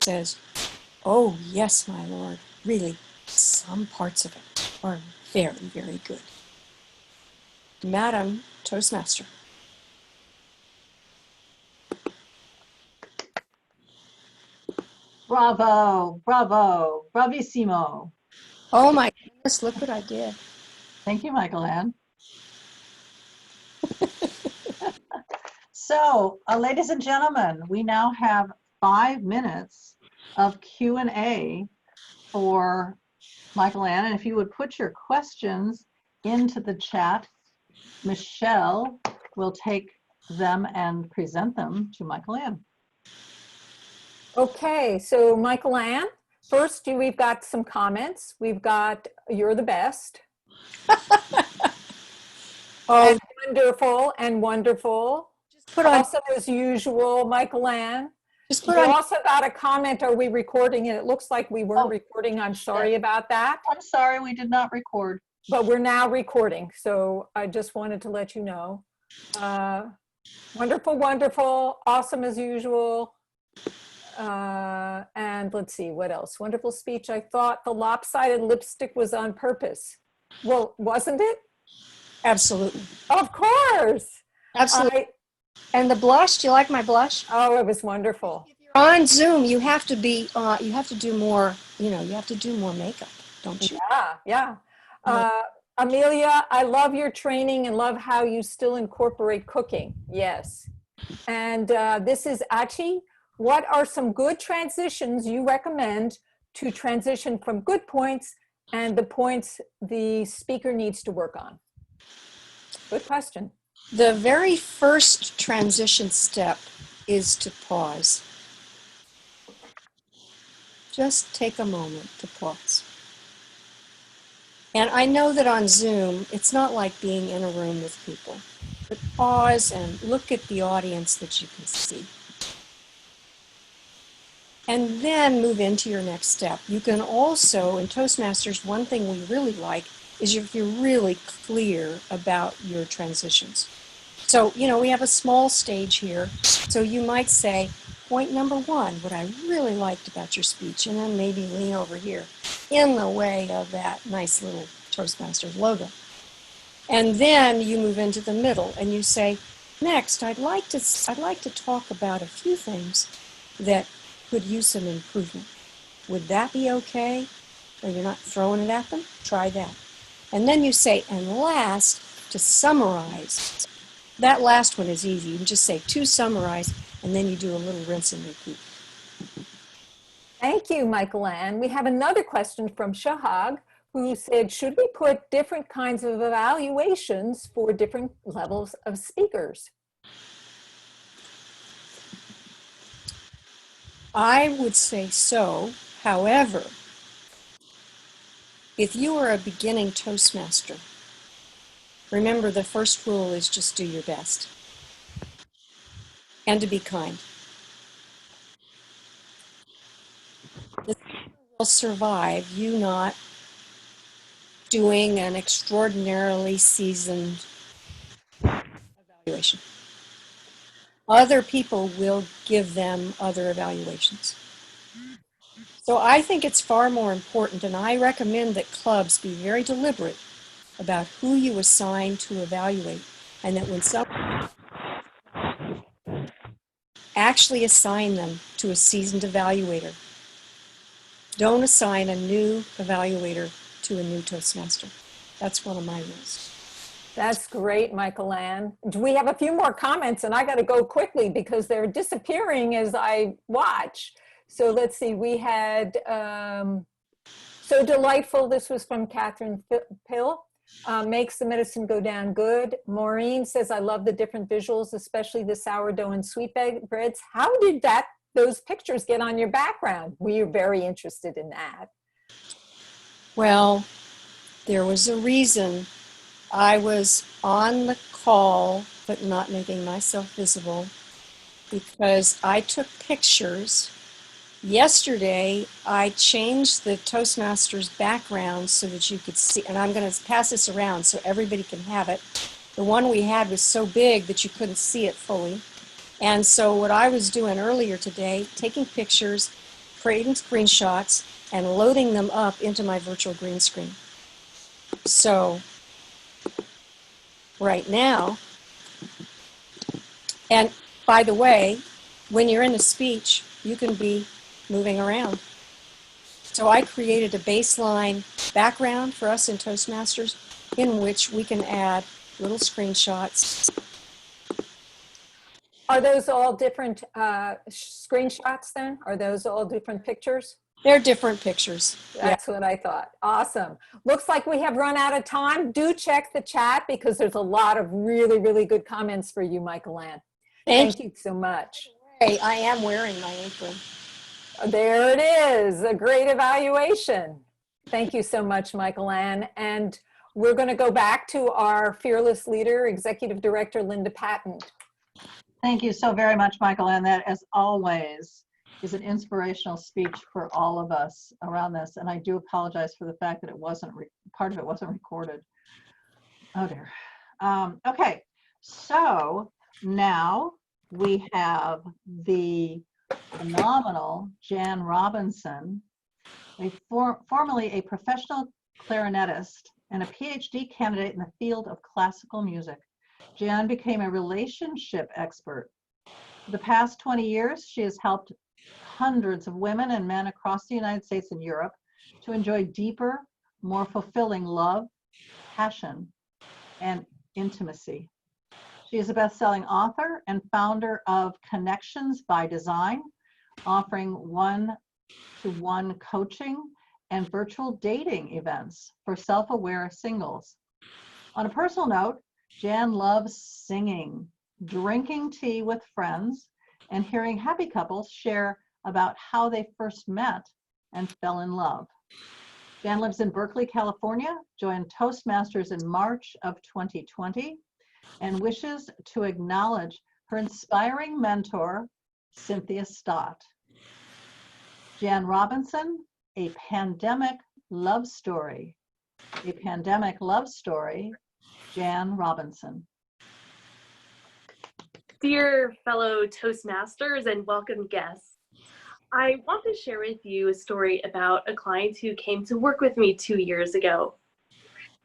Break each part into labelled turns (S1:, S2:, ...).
S1: says, "Oh, yes, my lord, really, some parts of it are very, very good." Madam Toastmaster.
S2: Bravo, bravo, bravissimo.
S1: Oh my goodness, look what I did.
S2: Thank you, Michael Ann. So, ladies and gentlemen, we now have 5 minutes of Q&A for Michael Ann. And if you would put your questions into the chat, Michelle will take them and present them to Michael Ann.
S3: Okay, so Michael Ann, first we've got some comments. We've got, "You're the best."
S1: Oh,
S3: And wonderful and wonderful.
S1: put on,
S3: Awesome as usual, Michael Ann.
S1: just put
S3: We
S1: on.
S3: also got a comment, "Are we recording?" And it looks like we weren't recording. I'm sorry about that.
S2: I'm sorry, we did not record.
S3: But we're now recording, so I just wanted to let you know. Wonderful, wonderful, awesome as usual. And let's see, what else? Wonderful speech. "I thought the lopsided lipstick was on purpose." Well, wasn't it?
S1: Absolutely.
S3: Of course.
S1: Absolutely. And the blush, do you like my blush?
S3: Oh, it was wonderful.
S1: If you're on Zoom, you have to be, you have to do more, you have to do more makeup, don't you?
S3: Yeah, yeah. Amelia, "I love your training and love how you still incorporate cooking." Yes. And this is Achi. "What are some good transitions you recommend to transition from good points and the points the speaker needs to work on?" Good question.
S1: The very first transition step is to pause. Just take a moment to pause. And I know that on Zoom, it's not like being in a room with people, but pause and look at the audience that you can see. And then move into your next step. You can also, in Toastmasters, one thing we really like is if you're really clear about your transitions. So, we have a small stage here. So you might say, "Point number 1, what I really liked about your speech," and then maybe lean over here in the way of that nice little Toastmasters logo. And then you move into the middle and you say, "Next, I'd like to talk about a few things that could use some improvement. Would that be okay?" Or you're not throwing it at them? Try that. And then you say, "And last, to summarize." That last one is easy. You can just say, "To summarize," and then you do a little rinse and repeat.
S3: Thank you, Michael Ann. We have another question from Shahag, who said, "Should we put different kinds of evaluations for different levels of speakers?"
S1: I would say so. However, if you are a beginning Toastmaster, remember the first rule is just do your best. And to be kind. This will survive you not doing an extraordinarily seasoned evaluation. Other people will give them other evaluations. So I think it's far more important, and I recommend that clubs be very deliberate about who you assign to evaluate, and that when someone actually assign them to a seasoned evaluator. Don't assign a new evaluator to a new Toastmaster. That's one of my rules.
S3: That's great, Michael Ann. We have a few more comments, and I got to go quickly because they're disappearing as I watch. So let's see. We had "So delightful." This was from Catherine Pill. "Makes the medicine go down good." Maureen says, "I love the different visuals, especially the sourdough and sweetbreads." How did those pictures get on your background? We're very interested in that.
S1: Well, there was a reason. I was on the call, but not making myself visible, because I took pictures. Yesterday, I changed the Toastmasters background so that you could see, and I'm going to pass this around so everybody can have it. The one we had was so big that you couldn't see it fully. And so what I was doing earlier today, taking pictures, creating screenshots and loading them up into my virtual green screen. So right now, and by the way, when you're in a speech, you can be moving around. So I created a baseline background for us in Toastmasters in which we can add little screenshots.
S3: Are those all different screenshots then? Are those all different pictures?
S1: They're different pictures.
S3: That's what I thought. Awesome. Looks like we have run out of time. Do check the chat because there's a lot of really, really good comments for you, Michael Ann. Thank you so much.
S1: Hey, I am wearing my apron.
S3: There it is, a great evaluation. Thank you so much, Michael Ann. And we're going to go back to our fearless leader, Executive Director Linda Patton.
S2: Thank you so very much, Michael. And that, as always, is an inspirational speech for all of us around this. And I do apologize for the fact that it wasn't, part of it wasn't recorded. Oh dear. Okay, so now we have the phenomenal Jan Robinson, formerly a professional clarinetist and a PhD candidate in the field of classical music. Jan became a relationship expert. For the past 20 years, she has helped hundreds of women and men across the United States and Europe to enjoy deeper, more fulfilling love, passion, and intimacy. She is a best-selling author and founder of Connections by Design, offering one-to-one coaching and virtual dating events for self-aware singles. On a personal note, Jan loves singing, drinking tea with friends, and hearing happy couples share about how they first met and fell in love. Jan lives in Berkeley, California, joined Toastmasters in March of 2020, and wishes to acknowledge her inspiring mentor, Cynthia Stott. Jan Robinson, a pandemic love story. A pandemic love story, Jan Robinson.
S4: Dear fellow Toastmasters and welcome guests, I want to share with you a story about a client who came to work with me 2 years ago.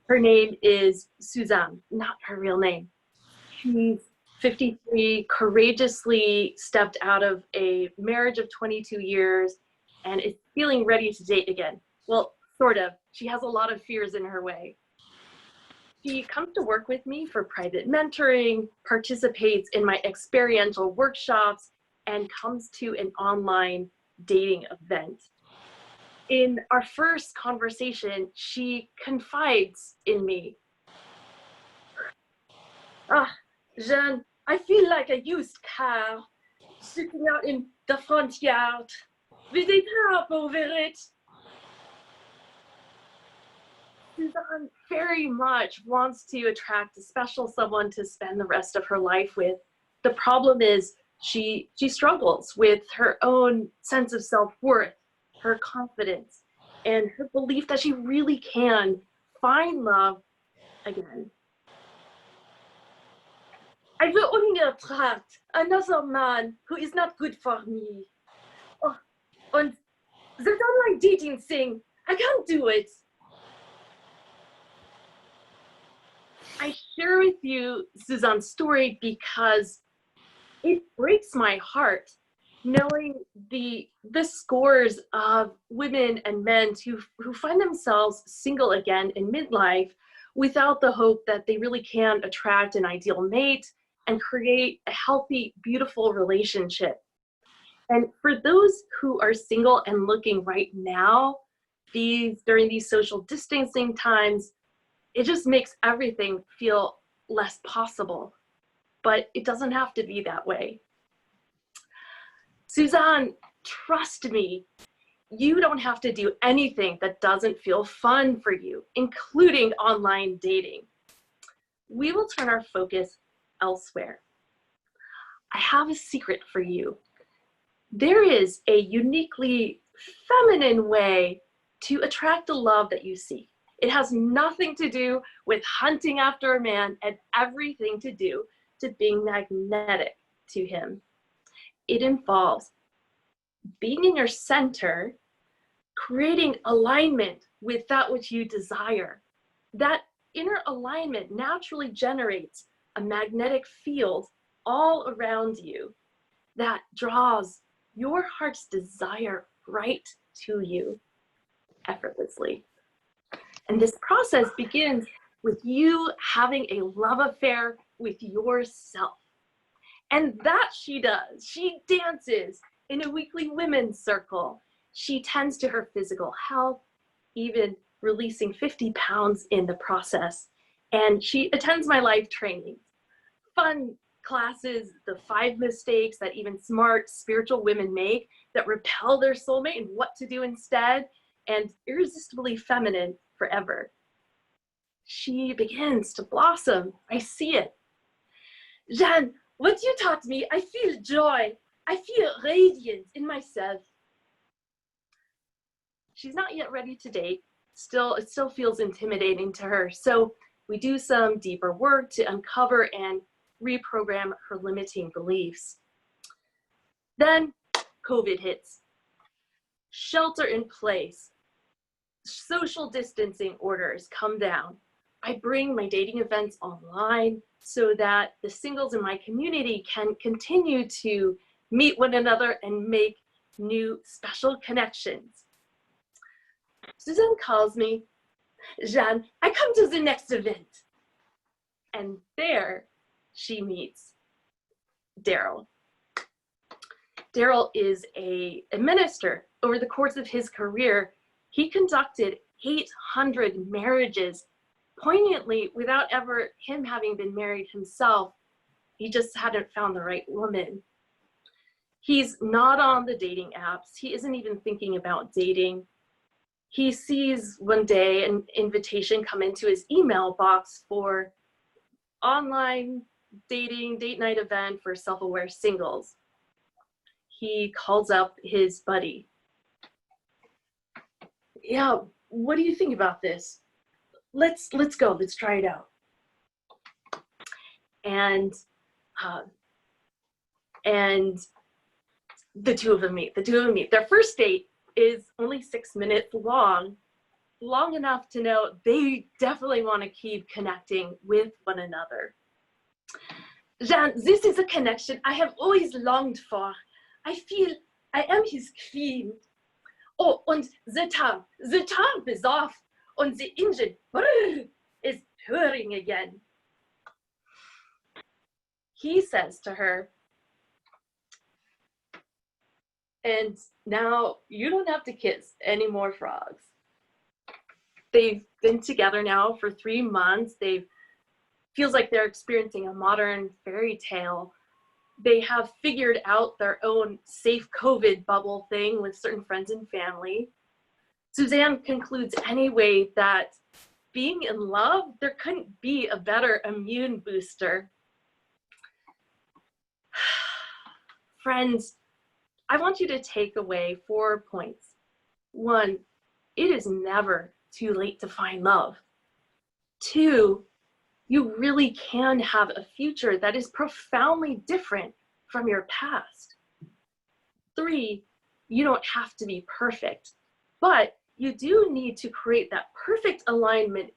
S4: Her name is Suzanne, not her real name. She's 53, courageously stepped out of a marriage of 22 years and is feeling ready to date again. Well, sort of. She has a lot of fears in her way. She comes to work with me for private mentoring, participates in my experiential workshops, and comes to an online dating event. In our first conversation, she confides in me. Ah, Jeanne, I feel like a used car sitting out in the front yard with a tarp over it. Suzanne very much wants to attract a special someone to spend the rest of her life with. The problem is she struggles with her own sense of self-worth, her confidence, and her belief that she really can find love again. I will only attract another man who is not good for me. Oh, and the online dating thing, I can't do it. I share with you Suzanne's story because it breaks my heart knowing the scores of women and men who find themselves single again in midlife without the hope that they really can attract an ideal mate and create a healthy, beautiful relationship. And for those who are single and looking right now, during these social distancing times, it just makes everything feel less possible. But it doesn't have to be that way. Suzanne, trust me, you don't have to do anything that doesn't feel fun for you, including online dating. We will turn our focus elsewhere. I have a secret for you. There is a uniquely feminine way to attract the love that you seek. It has nothing to do with hunting after a man and everything to do to being magnetic to him. It involves being in your center, creating alignment with that which you desire. That inner alignment naturally generates a magnetic field all around you that draws your heart's desire right to you effortlessly. And this process begins with you having a love affair with yourself. And that she does. She dances in a weekly women's circle. She tends to her physical health, even releasing 50 pounds in the process. And she attends my live trainings, fun classes, the 5 mistakes that even smart spiritual women make that repel their soulmate and what to do instead, and irresistibly feminine forever. She begins to blossom. I see it. Jeanne, what you taught me, I feel joy. I feel radiance in myself. She's not yet ready to date. It still feels intimidating to her. So we do some deeper work to uncover and reprogram her limiting beliefs. Then COVID hits. Shelter in place. Social distancing orders come down. I bring my dating events online so that the singles in my community can continue to meet one another and make new special connections. Suzanne calls me, Jeanne, I come to the next event. And there she meets Daryl. Daryl is a minister. Over the course of his career, he conducted 800 marriages, poignantly without ever him having been married himself. He just hadn't found the right woman. He's not on the dating apps. He isn't even thinking about dating. He sees one day an invitation come into his email box for online dating, date night event for self-aware singles. He calls up his buddy. Yeah, what do you think about this? Let's go, let's try it out. And the two of them meet. Their first date is only 6 minutes long enough to know they definitely want to keep connecting with one another. Jeanne, this is a connection I have always longed for. I feel I am his queen. Oh, and the tub is off, and the engine is purring again. He says to her, and now you don't have to kiss any more frogs. They've been together now for 3 months. Feels like they're experiencing a modern fairy tale. They have figured out their own safe COVID bubble thing with certain friends and family. Suzanne concludes anyway that being in love, there couldn't be a better immune booster. Friends, I want you to take away 4 points. 1, it is never too late to find love. 2, you really can have a future that is profoundly different from your past. 3, you don't have to be perfect, but you do need to create that perfect alignment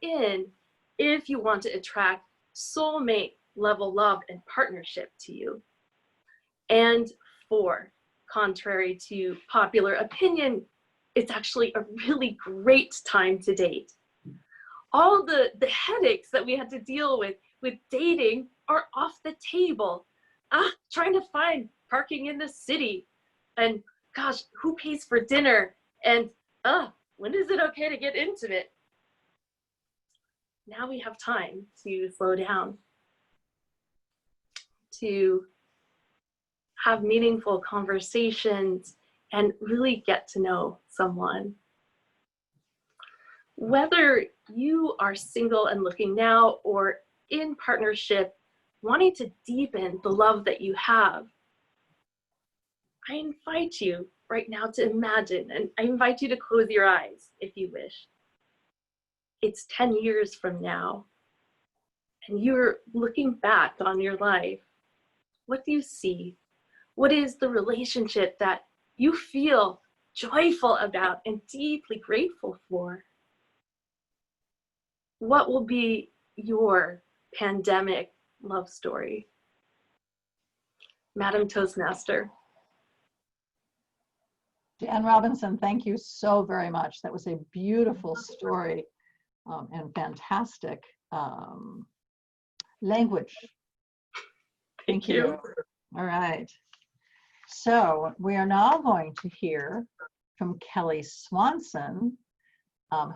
S4: if you want to attract soulmate level love and partnership to you. And 4, contrary to popular opinion, it's actually a really great time to date. All the headaches that we had to deal with dating are off the table. Trying to find parking in the city, and gosh, who pays for dinner, and when is it okay to get intimate? Now we have time to slow down, to have meaningful conversations and really get to know someone. Whether you are single and looking now or in partnership, wanting to deepen the love that you have, I invite you right now to imagine, and I invite you to close your eyes if you wish. It's 10 years from now, and you're looking back on your life. What do you see? What is the relationship that you feel joyful about and deeply grateful for? What will be your pandemic love story? Madam Toastmaster.
S2: Jan Robinson, thank you so very much. That was a beautiful story and fantastic language.
S4: Thank you.
S2: All right. So we are now going to hear from Kelly Swanson,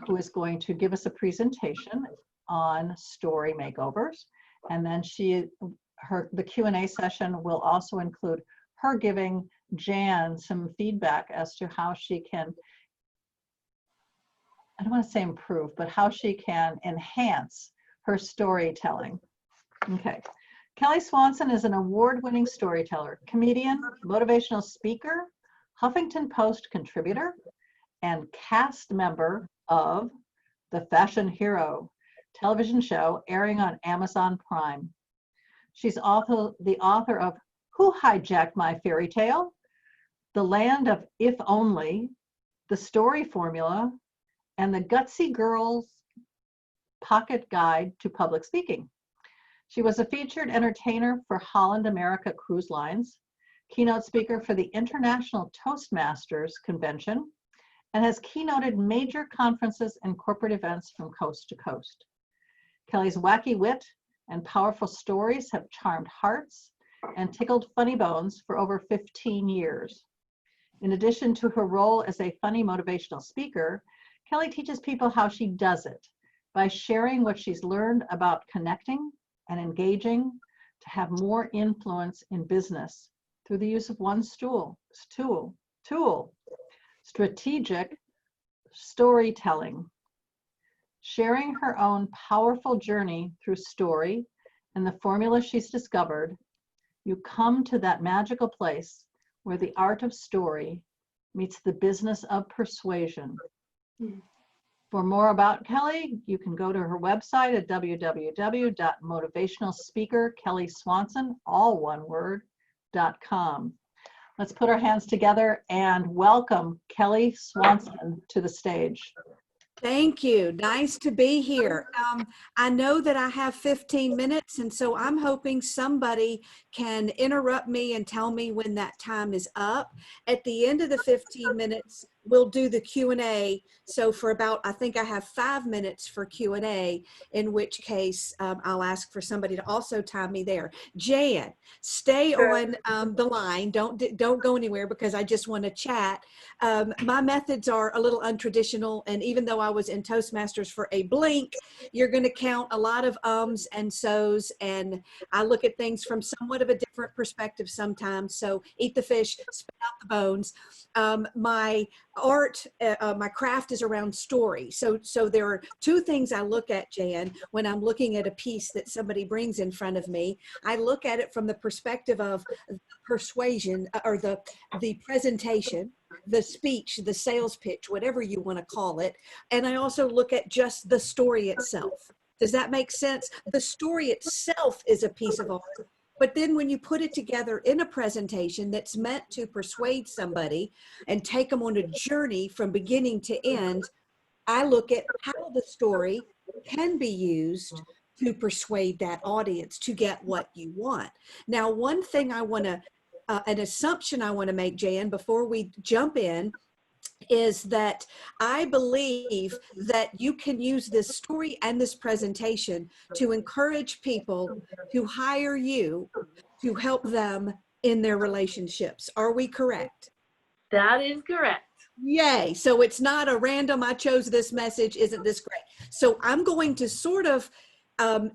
S2: who is going to give us a presentation on story makeovers. And then the Q&A session will also include her giving Jan some feedback as to how she can, I don't want to say improve, but how she can enhance her storytelling. Okay. Kelly Swanson is an award-winning storyteller, comedian, motivational speaker, Huffington Post contributor, and cast member of The Fashion Hero television show airing on Amazon Prime. She's also the author of Who Hijacked My Fairy Tale, The Land of If Only, The Story Formula, and The Gutsy Girl's Pocket Guide to Public Speaking. She was a featured entertainer for Holland America Cruise Lines, keynote speaker for the International Toastmasters Convention, and has keynoted major conferences and corporate events from coast to coast. Kelly's wacky wit and powerful stories have charmed hearts and tickled funny bones for over 15 years. In addition to her role as a funny motivational speaker, Kelly teaches people how she does it by sharing what she's learned about connecting and engaging to have more influence in business through the use of one tool, strategic storytelling. Sharing her own powerful journey through story and the formula she's discovered, you come to that magical place where the art of story meets the business of persuasion. For more about Kelly, you can go to her website at www.motivationalspeakerkellyswanson, all one word, .com. Let's put our hands together and welcome Kelly Swanson to the stage.
S5: Thank you. Nice to be here. I know that I have 15 minutes, and so I'm hoping somebody can interrupt me and tell me when that time is up. At the end of the 15 minutes, we'll do the Q&A. So for about, I think I have 5 minutes for Q&A, in which case I'll ask for somebody to also time me there. Jan, stay on the line. Don't go anywhere because I just want to chat. My methods are a little untraditional, and even though I was in Toastmasters for a blink, you're going to count a lot of ums and so's, and I look at things from somewhat of a different perspective sometimes. So eat the fish, spit out the bones. My art, my craft is around story. So there are two things I look at, Jan, when I'm looking at a piece that somebody brings in front of me. I look at it from the perspective of persuasion, or the presentation, the speech, the sales pitch, whatever you want to call it. And I also look at just the story itself. Does that make sense? The story itself is a piece of art. But then when you put it together in a presentation that's meant to persuade somebody and take them on a journey from beginning to end, I look at how the story can be used to persuade that audience to get what you want. Now, one thing I want to, an assumption I want to make, Jan, before we jump in, is that I believe that you can use this story and this presentation to encourage people to hire you to help them in their relationships. Are we correct?
S4: That is correct.
S5: Yay. So it's not a random, I chose this message, isn't this great? So I'm going to sort of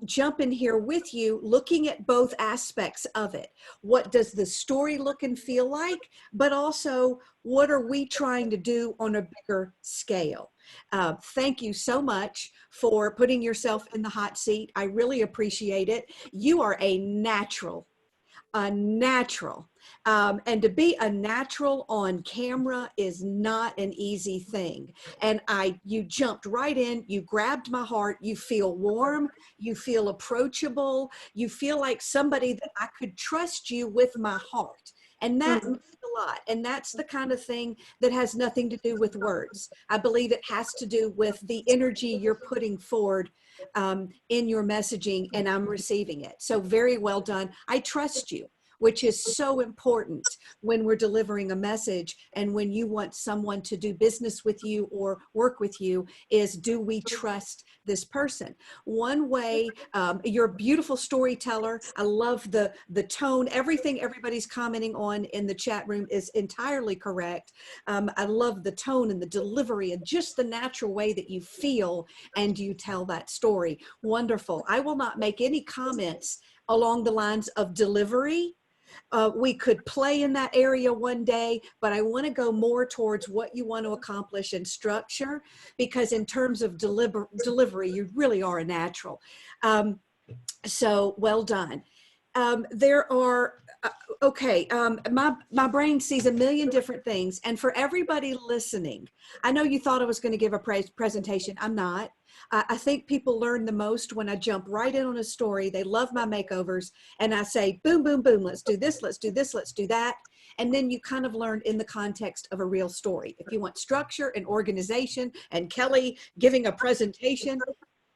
S5: jump in here with you, looking at both aspects of it. What does the story look and feel like? But also, what are we trying to do on a bigger scale? Thank you so much for putting yourself in the hot seat. I really appreciate it. You are a natural. And to be a natural on camera is not an easy thing. And you jumped right in, you grabbed my heart, you feel warm, you feel approachable, you feel like somebody that I could trust you with my heart. And that means a a lot. And that's the kind of thing that has nothing to do with words. I believe it has to do with the energy you're putting forward in your messaging, and I'm receiving it. So very well done. I trust you, which is so important when we're delivering a message and when you want someone to do business with you or work with you, is, do we trust this person? One way, you're a beautiful storyteller. I love the tone. Everything everybody's commenting on in the chat room is entirely correct. I love the tone and the delivery and just the natural way that you feel and you tell that story. Wonderful. I will not make any comments along the lines of delivery. We could play in that area one day, but I want to go more towards what you want to accomplish in structure, because in terms of delivery, you really are a natural. So well done. There are, my brain sees a million different things. And for everybody listening, I know you thought I was going to give a presentation. I'm not. I think people learn the most when I jump right in on a story. They love my makeovers, and I say, boom, boom, boom, let's do this, let's do this, let's do that. And then you kind of learn in the context of a real story. If you want structure and organization and Kelly giving a presentation,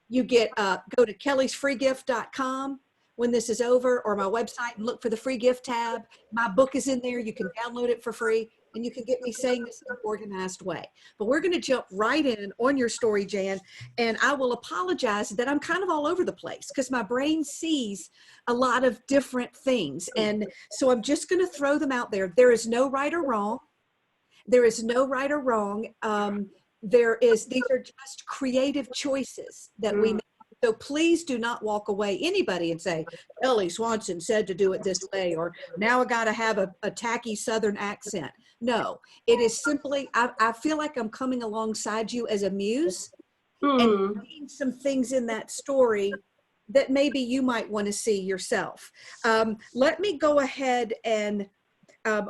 S5: you get, go to kellysfreegift.com when this is over, or my website, and look for the free gift tab. My book is in there. You can download it for free, and you can get me saying this in an organized way. But we're going to jump right in on your story, Jan, and I will apologize that I'm kind of all over the place because my brain sees a lot of different things. And so I'm just going to throw them out there. There is no right or wrong. There is no right or wrong. These are just creative choices that we make. So please do not walk away, anybody, and say, Ellie Swanson said to do it this way, or now I got to have a tacky Southern accent. No, it is simply, I feel like I'm coming alongside you as a muse and seeing some things in that story that maybe you might want to see yourself. Let me go ahead and,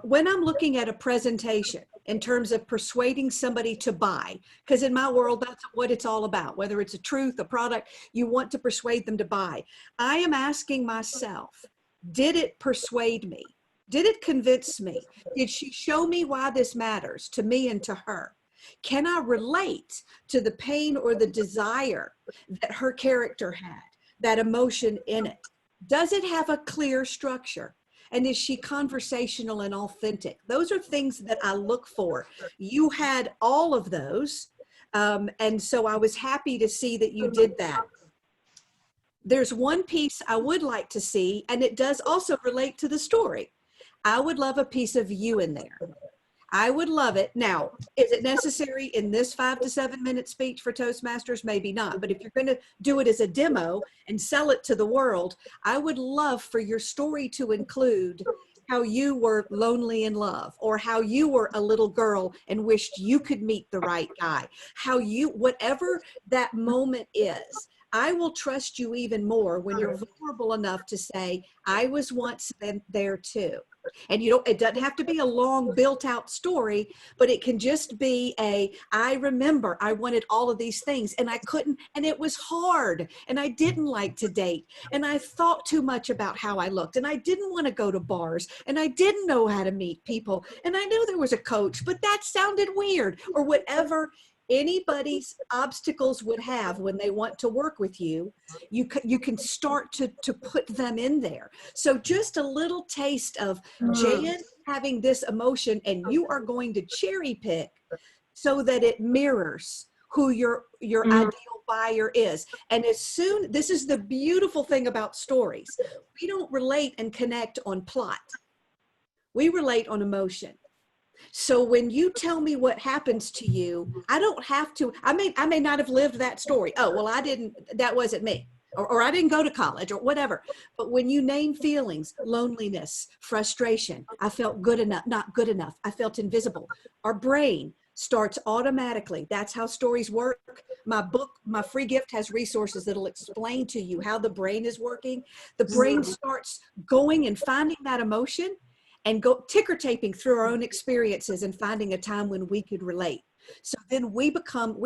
S5: when I'm looking at a presentation in terms of persuading somebody to buy, because in my world, that's what it's all about, whether it's a truth, a product, you want to persuade them to buy. I am asking myself, did it persuade me? Did it convince me? Did she show me why this matters to me and to her? Can I relate to the pain or the desire that her character had, that emotion in it? Does it have a clear structure? And is she conversational and authentic? Those are things that I look for. You had all of those. And so I was happy to see that you did that. There's one piece I would like to see, and it does also relate to the story. I would love a piece of you in there. I would love it. Now, is it necessary in this 5 to 7 minute speech for Toastmasters? Maybe not. But if you're going to do it as a demo and sell it to the world, I would love for your story to include how you were lonely in love, or how you were a little girl and wished you could meet the right guy. How you, whatever that moment is, I will trust you even more when you're vulnerable enough to say, I was once there too. And you don't, it doesn't have to be a long built out story, but it can just be I remember I wanted all of these things and I couldn't, and it was hard, and I didn't like to date, and I thought too much about how I looked, and I didn't want to go to bars, and I didn't know how to meet people, and I knew there was a coach, but that sounded weird, or whatever anybody's obstacles would have when they want to work with you. You can start to put them in there. So just a little taste of Jan having this emotion, and you are going to cherry pick so that it mirrors who your ideal buyer is. And as soon, this is the beautiful thing about stories. We don't relate and connect on plot. We relate on emotion. So when you tell me what happens to you, I don't have to, I may not have lived that story. Oh, well, that wasn't me. Or I didn't go to college or whatever. But when you name feelings, loneliness, frustration, I felt good enough, not good enough, I felt invisible. Our brain starts automatically. That's how stories work. My book, my free gift, has resources that'll explain to you how the brain is working. The brain starts going and finding that emotion and go ticker taping through our own experiences and finding a time when we could relate. So then we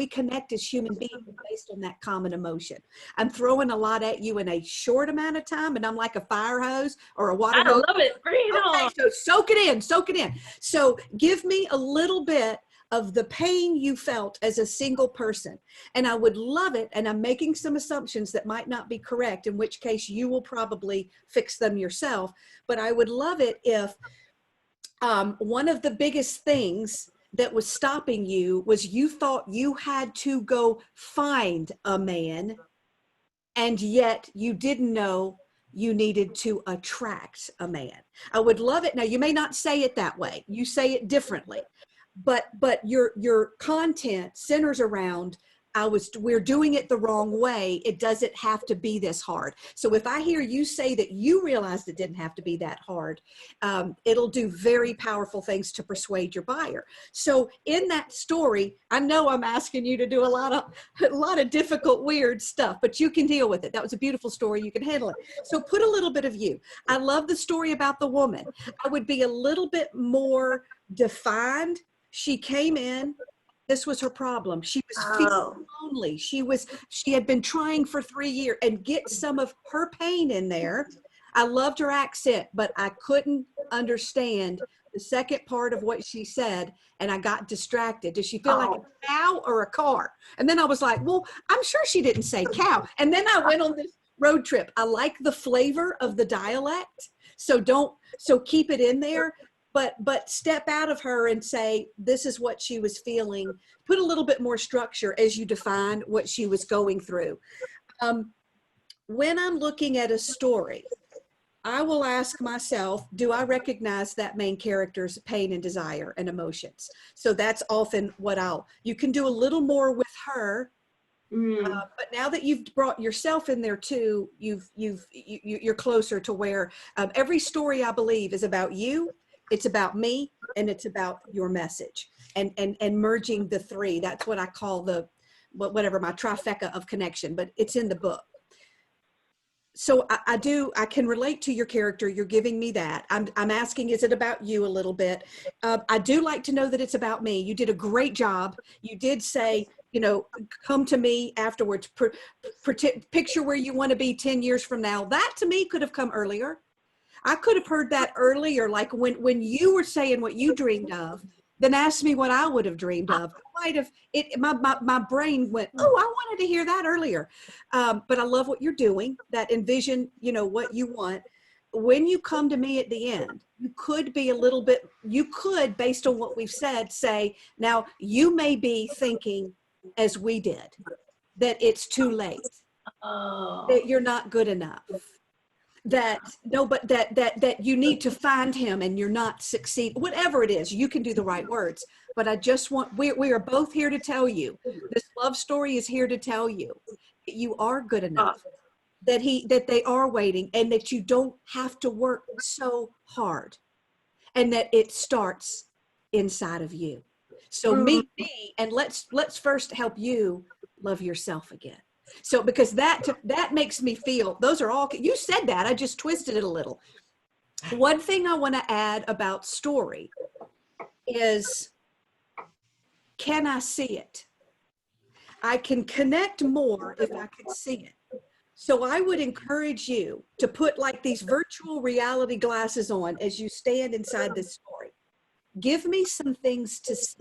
S5: connect as human beings based on that common emotion. I'm throwing a lot at you in a short amount of time, and I'm like a fire hose or a water
S4: I
S5: hose.
S4: love it. Bring it
S5: Okay,
S4: on.
S5: so soak it in, soak it in. So give me a little bit of the pain you felt as a single person. And I would love it, and I'm making some assumptions that might not be correct, in which case you will probably fix them yourself. But I would love it if one of the biggest things that was stopping you was you thought you had to go find a man, and yet you didn't know you needed to attract a man. I would love it. Now, you may not say it that way. You say it differently, but your content centers around, we're doing it the wrong way. It doesn't have to be this hard. So if I hear you say that you realized it didn't have to be that hard, it'll do very powerful things to persuade your buyer. So in that story, I know I'm asking you to do a lot of difficult, weird stuff, but you can deal with it. That was a beautiful story. You can handle it. So put a little bit of you. I love the story about the woman. I would be a little bit more defined. She came in. This was her problem. She was feeling lonely. She had been trying for 3 years, and get some of her pain in there. I loved her accent, but I couldn't understand the second part of what she said, and I got distracted. Does she feel like a cow or a car? And then I was like, well, I'm sure she didn't say cow. And then I went on this road trip. I like the flavor of the dialect. So keep it in there. But step out of her and say, this is what she was feeling. Put a little bit more structure as you define what she was going through. When I'm looking at a story, I will ask myself, do I recognize that main character's pain and desire and emotions? So that's often what you can do a little more with her. But now that you've brought yourself in there too, you're closer to where every story, I believe, is about you. It's about me, and it's about your message, and merging the three. That's what I call whatever, my trifecta of connection, but it's in the book. So I can relate to your character. You're giving me that. I'm asking, is it about you a little bit? I do like to know that it's about me. You did a great job. You did say, come to me afterwards. Picture where you want to be 10 years from now. That to me could have come earlier. I could have heard that earlier, like when you were saying what you dreamed of, then ask me what I would have dreamed of. My brain went, oh, I wanted to hear that earlier. But I love what you're doing, that envision, what you want. When you come to me at the end, you could, based on what we've said, say, now you may be thinking, as we did, that it's too late, that you're not good enough. That you need to find him and you're not succeed, whatever it is, you can do the right words. But I just want, we are both here to tell you, this love story is here to tell you that you are good enough, that they are waiting, and that you don't have to work so hard, and that it starts inside of you. So meet me, and let's first help you love yourself again. So because that makes me feel, those are all, you said that, I just twisted it a little. One thing I want to add about story is, can I see it? I can connect more if I could see it. So I would encourage you to put like these virtual reality glasses on as you stand inside this story. Give me some things to see.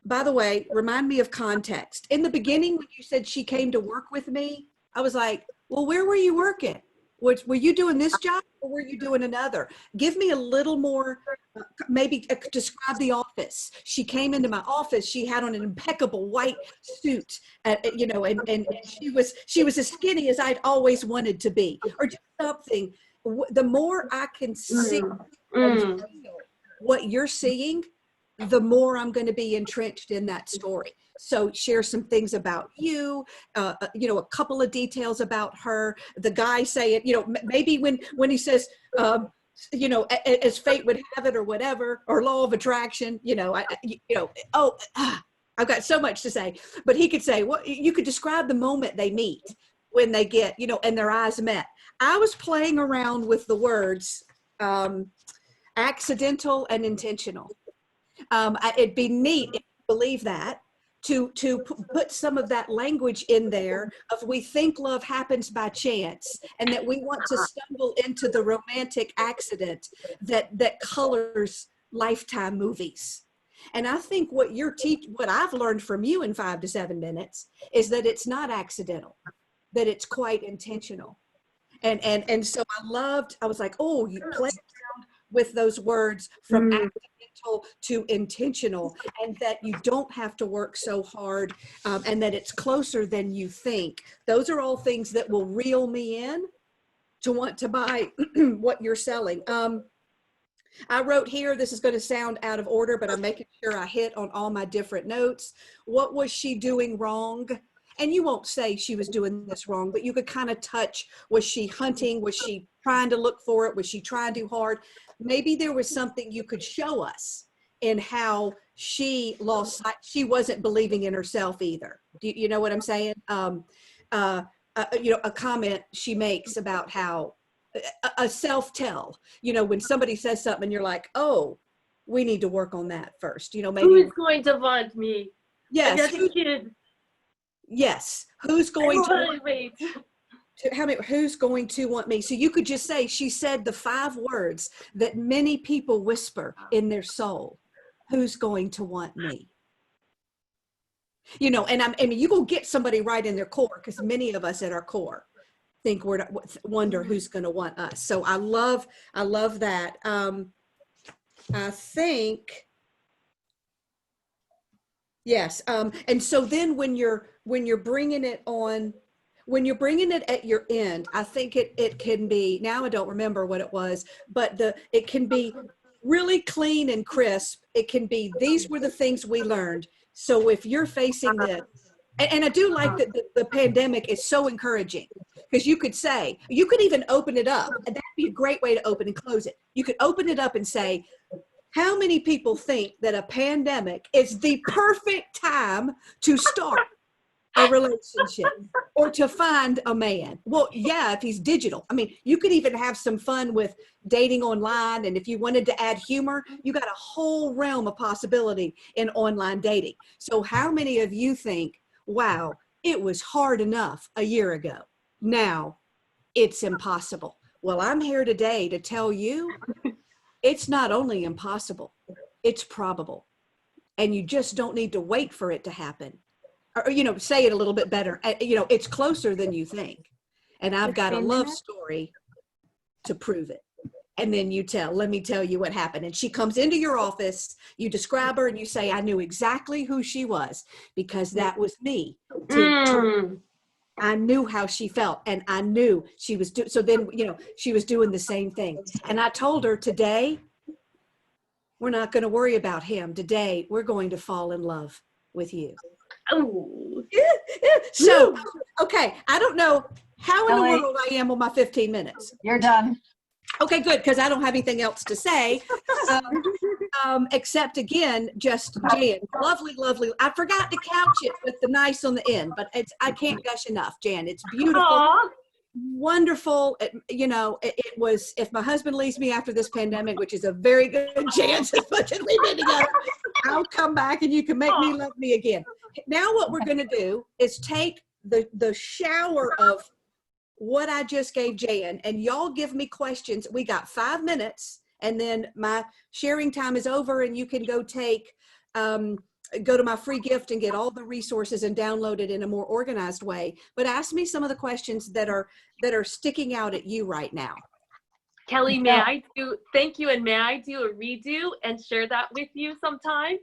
S5: By the way, remind me of context. In the beginning, when you said she came to work with me, I was like, well, where were you working? Were you doing this job, or were you doing another? Give me a little more, maybe describe the office. She came into my office. She had on an impeccable white suit, and she was as skinny as I'd always wanted to be, or just something. The more I can see and feel what you're seeing, the more I'm going to be entrenched in that story. So share some things about you, a couple of details about her. The guy saying, maybe when he says, as fate would have it, or whatever, or law of attraction, I've got so much to say. But he could say, well, you could describe the moment they meet, when they get, and their eyes met. I was playing around with the words accidental and intentional. It'd be neat if you believe that, to put some of that language in there of we think love happens by chance, and that we want to stumble into the romantic accident that colors Lifetime movies. And I think what what I've learned from you in 5 to 7 minutes is that it's not accidental, that it's quite intentional. And so I was like, oh, you played around with those words from accidental to intentional, and that you don't have to work so hard, and that it's closer than you think. Those are all things that will reel me in to want to buy what you're selling. I wrote here, this is going to sound out of order, but I'm making sure I hit on all my different notes. What was she doing wrong? And you won't say she was doing this wrong, but you could kind of touch, was she hunting? Was she trying to look for it? Was she trying too hard? Maybe there was something you could show us in how she lost sight. She wasn't believing in herself either. Do you know what I'm saying? You know, a comment she makes about how a self-tell, you know, when somebody says something and you're like, oh, we need to work on that first. You know, maybe.
S4: Who is going to want me?
S5: Yes.
S4: I got a kid.
S5: Yes. Who's going to
S4: wait?
S5: Who's going to want me? So you could just say, she said the 5 words that many people whisper in their soul. Who's going to want me? You know, and I mean, you go get somebody right in their core, because many of us at our core think wonder who's going to want us. So I love that. I think, yes. And so then when you're bringing it on, when you're bringing it at your end, I think it can be, now I don't remember what it was, but it can be really clean and crisp. It can be, these were the things we learned. So if you're facing this, and I do like that the pandemic is so encouraging, because you could say, you could even open it up, and that'd be a great way to open and close it. You could open it up and say, how many people think that a pandemic is the perfect time to start a relationship or to find a man? Well, yeah, if he's digital. I mean, you could even have some fun with dating online. And if you wanted to add humor, you got a whole realm of possibility in online dating. So how many of you think, wow, it was hard enough a year ago, now it's impossible? Well, I'm here today to tell you it's not only impossible, it's probable. And you just don't need to wait for it to happen. Or, you know, say it a little bit better. You know, it's closer than you think. And I've got a love story to prove it. And then you let me tell you what happened. And she comes into your office, you describe her, and you say, I knew exactly who she was, because that was me. I knew how she felt, and I knew she was so then, you know, she was doing the same thing. And I told her, today, we're not going to worry about him. Today, we're going to fall in love with you.
S4: Oh.
S5: So, okay, I don't know how in
S2: Kelly,
S5: the world I am on my 15 minutes.
S2: You're done.
S5: Okay, good, because I don't have anything else to say, except, again, just Jan, lovely, lovely. I forgot to couch it with the nice on the end, but I can't gush enough, Jan. It's beautiful.
S4: Aww.
S5: Wonderful. It was, if my husband leaves me after this pandemic, which is a very good chance as much as we've been together, I'll come back and you can make me love me again. Now what we're going to do is take the shower of what I just gave Jan, and y'all give me questions. We got 5 minutes, and then my sharing time is over, and you can go go to my free gift and get all the resources and download it in a more organized way. But ask me some of the questions that are sticking out at you right now.
S4: Kelly, thank you, and may I do a redo and share that with you sometime?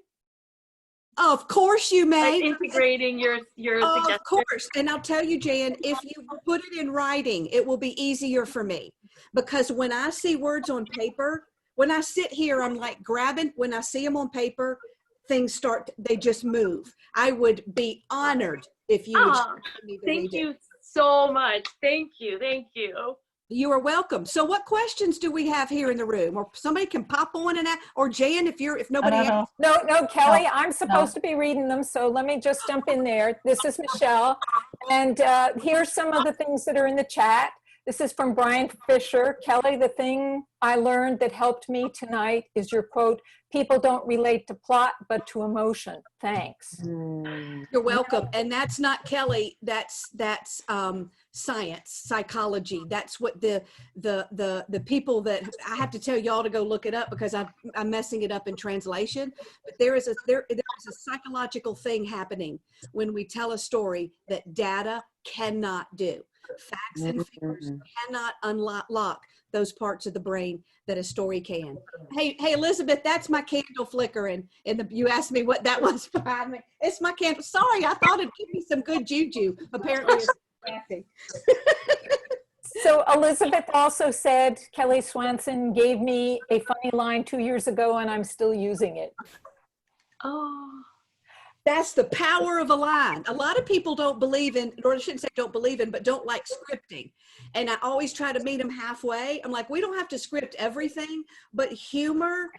S5: Of course you may.
S4: Like integrating your suggestions.
S5: Of course. And I'll tell you, Jan, if you put it in writing, it will be easier for me, because when I see words on paper, when I sit here, I'm like grabbing, when I see them on paper, things they just move. I would be honored if you would.
S4: Thank you so much. Thank you. Thank you.
S5: You are welcome. So what questions do we have here in the room? Or somebody can pop on and or Jan, if nobody else.
S3: No, Kelly, I'm supposed to be reading them. So let me just jump in there. This is Michelle. And here's some of the things that are in the chat. This is from Brian Fisher. Kelly, the thing I learned that helped me tonight is your quote, people don't relate to plot, but to emotion. Thanks.
S5: You're welcome. And that's not Kelly. That's science, psychology. That's what the people that I have to tell y'all to go look it up because I'm messing it up in translation. But there is a psychological thing happening when we tell a story that data cannot do. Facts and figures cannot unlock those parts of the brain that a story can. Hey, Elizabeth, that's my candle flickering. You asked me what that was behind me. It's my candle. Sorry, I thought it'd give me some good juju. Apparently, it's nasty.
S3: So Elizabeth also said, Kelly Swanson gave me a funny line 2 years ago, and I'm still using it.
S4: Oh.
S5: That's the power of a line. A lot of people don't believe in, or I shouldn't say don't believe in, but don't like scripting. And I always try to meet them halfway. I'm like, we don't have to script everything, but humor,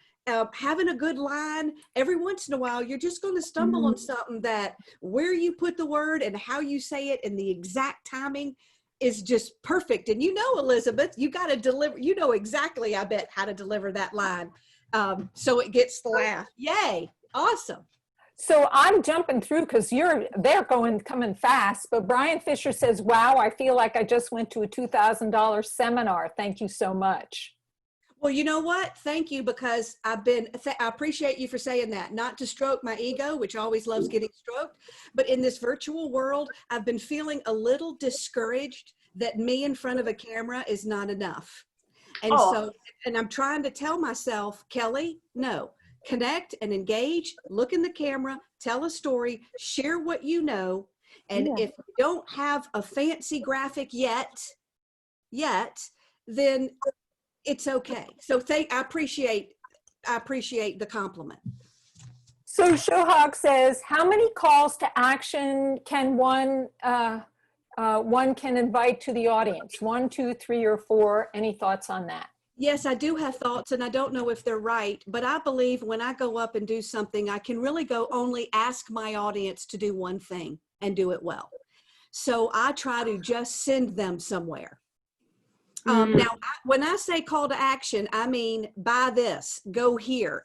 S5: having a good line, every once in a while, you're just going to stumble on something that where you put the word and how you say it and the exact timing is just perfect. And you know, Elizabeth, you got to deliver, you know exactly, I bet, how to deliver that line. So it gets the laugh. Yay. Awesome.
S3: So I'm jumping through because they're coming fast, but Brian Fisher says, wow, I feel like I just went to a $2,000 seminar. Thank you so much.
S5: Well, you know what? Thank you, because I appreciate you for saying that. Not to stroke my ego, which always loves getting stroked, but in this virtual world, I've been feeling a little discouraged that me in front of a camera is not enough. And and I'm trying to tell myself, Kelly, no. Connect and engage, look in the camera, tell a story, share what you know. And if you don't have a fancy graphic yet, then it's okay. So I appreciate the compliment.
S3: So Shohag says, how many calls to action can one can invite to the audience? 1, 2, 3, or 4? Any thoughts on that?
S5: Yes, I do have thoughts, and I don't know if they're right, but I believe when I go up and do something, I can really go only ask my audience to do one thing and do it well. So I try to just send them somewhere. Now, when I say call to action, I mean, buy this, go here.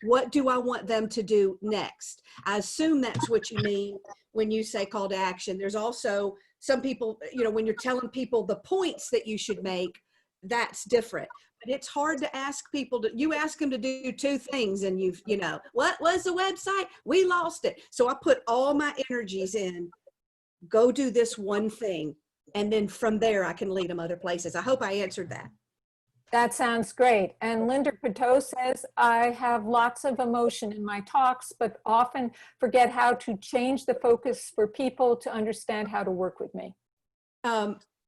S5: What do I want them to do next? I assume that's what you mean when you say call to action. There's also some people, you know, when you're telling people the points that you should make, that's different. But it's hard to ask people you ask them to do 2 things and you know, what was the website? We lost it. So I put all my energies in, go do this one thing. And then from there, I can lead them other places. I hope I answered that.
S3: That sounds great. And Linda Pateau says, I have lots of emotion in my talks, but often forget how to change the focus for people to understand how to work with me.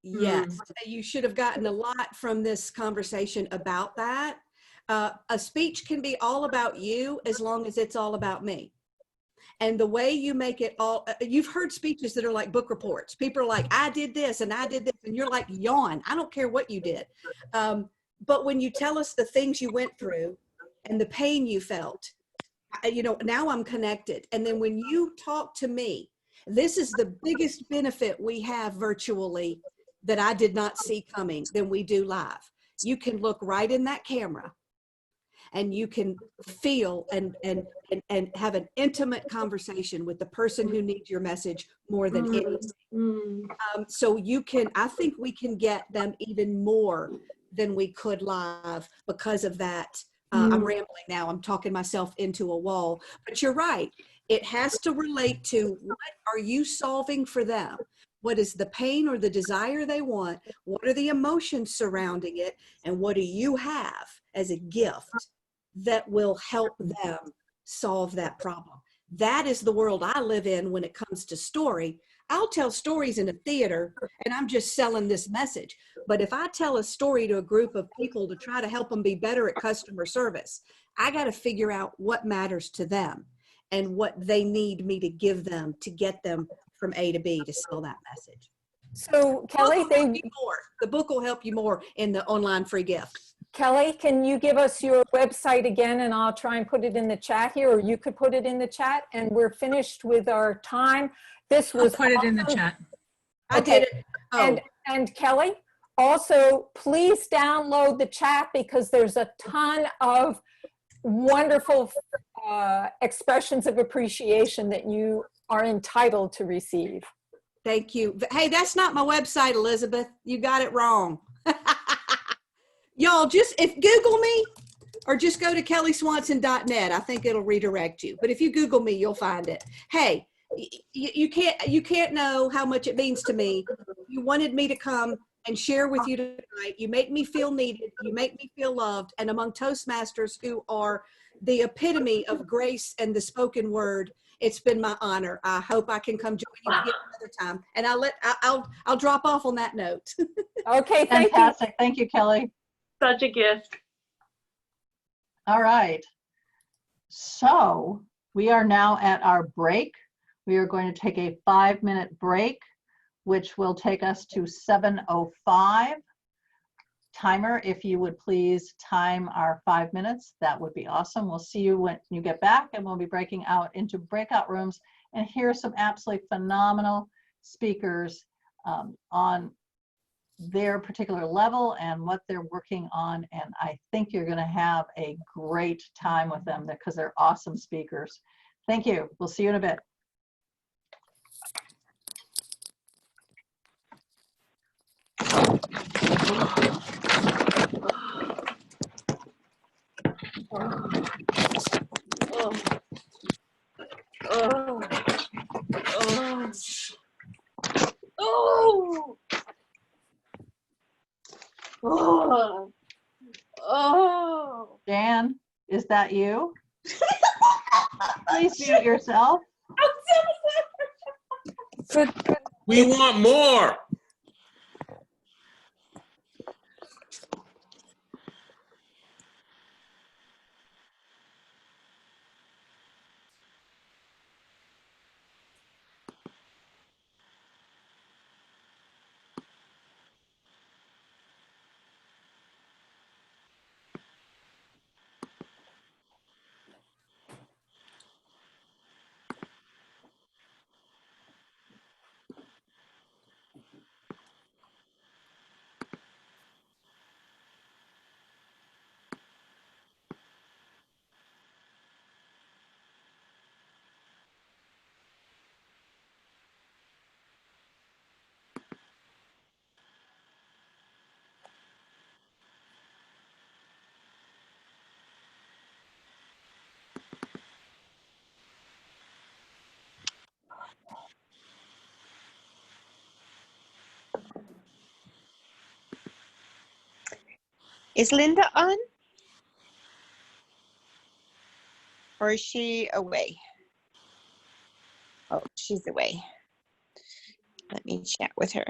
S5: Yes, you should have gotten a lot from this conversation about that. A speech can be all about you as long as it's all about me. And the way you make it all, you've heard speeches that are like book reports. People are like, I did this and I did this. And you're like, yawn. I don't care what you did. But when you tell us the things you went through and the pain you felt, you know, now I'm connected. And then when you talk to me, this is the biggest benefit we have virtually that I did not see coming than we do live. You can look right in that camera and you can feel and have an intimate conversation with the person who needs your message more than anything. So I think we can get them even more than we could live because of that. I'm rambling now. I'm talking myself into a wall, but you're right. It has to relate to what are you solving for them? What is the pain or the desire they want? What are the emotions surrounding it? And what do you have as a gift that will help them solve that problem? That is the world I live in when it comes to story. I'll tell stories in a theater and I'm just selling this message. But if I tell a story to a group of people to try to help them be better at customer service, I got to figure out what matters to them and what they need me to give them to get them from A to B to sell that message.
S3: So Kelly,
S5: the book will help you more in the online free gift.
S3: Kelly, can you give us your website again, and I'll try and put it in the chat here, or you could put it in the chat, and we're finished with our time. This was
S6: I'll put it in the chat.
S5: I did it.
S3: And Kelly, Also, please download the chat because there's a ton of wonderful expressions of appreciation that you are entitled to receive.
S5: Thank you. Hey, that's not my website, Elizabeth. You got it wrong. Y'all, if Google me or just go to kellyswanson.net, I think it'll redirect you. But if you Google me, you'll find it. Hey, you can't know how much it means to me. You wanted me to come and share with you tonight. You make me feel needed. You make me feel loved. And among Toastmasters, who are the epitome of grace and the spoken word, it's been my honor. I hope I can come join you again another time. And I'll drop off on that note.
S3: Okay, thank you.
S2: Fantastic. Thank you, Kelly.
S4: Such a gift.
S2: All right. So we are now at our break. We are going to take a 5-minute break, which will take us to 7:05. Timer, if you would please time our 5 minutes, that would be awesome. We'll see you when you get back, and we'll be breaking out into breakout rooms and hear some absolutely phenomenal speakers on their particular level and what they're working on. And I think you're going to have a great time with them because they're awesome speakers. Thank you. We'll see you in a bit. Jan, is that you? Please mute yourself.
S6: We want more.
S7: Is Linda on? Or is she away? Oh, she's away. Let me chat with her.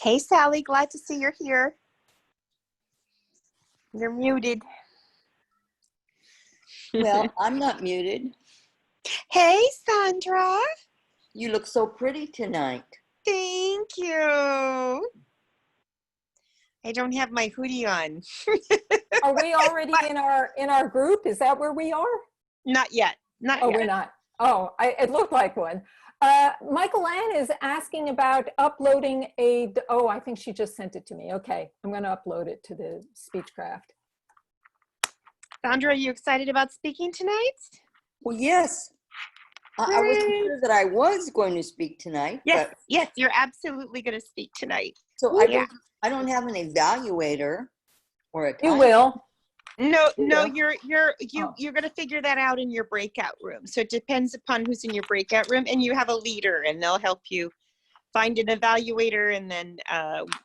S7: Hey, Sally, glad to see you're here. You're muted.
S8: Well, I'm not muted.
S7: Hey, Sandra.
S8: You look so pretty tonight.
S7: Thank you. I don't have my hoodie on.
S3: Are we already in our group? Is that where we are?
S7: Not yet. Not
S3: Oh,
S7: yet.
S3: we're not. Oh, it looked like one. Michael Ann is asking about uploading I think she just sent it to me. Okay, I'm going to upload it to the Speechcraft.
S9: Sandra, are you excited about speaking tonight?
S8: Well, yes. I wasn't
S9: Great.
S8: sure that I was going to speak tonight,
S9: Yes,
S8: but
S9: yes, you're absolutely going to speak tonight.
S8: so
S9: Yeah.
S8: I don't have an evaluator or a
S3: You
S8: time.
S3: will.
S9: No,
S3: Yeah.
S9: you're going to figure that out in your breakout room. So it depends upon who's in your breakout room, and you have a leader, and they'll help you find an evaluator, and then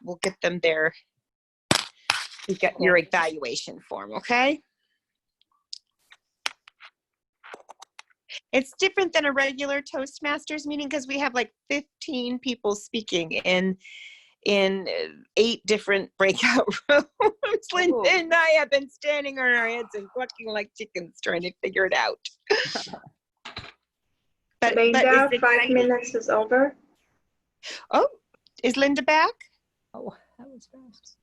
S9: we'll get them there. You get your evaluation form, okay? It's different than a regular Toastmasters meeting because we have like 15 people speaking in 8 different breakout rooms. Linda and I have been standing on our heads and clucking like chickens trying to figure it out. but
S10: Linda,
S9: it's
S10: 5
S9: exciting.
S10: minutes is over.
S9: Oh, is Linda back?
S3: Oh, that was fast.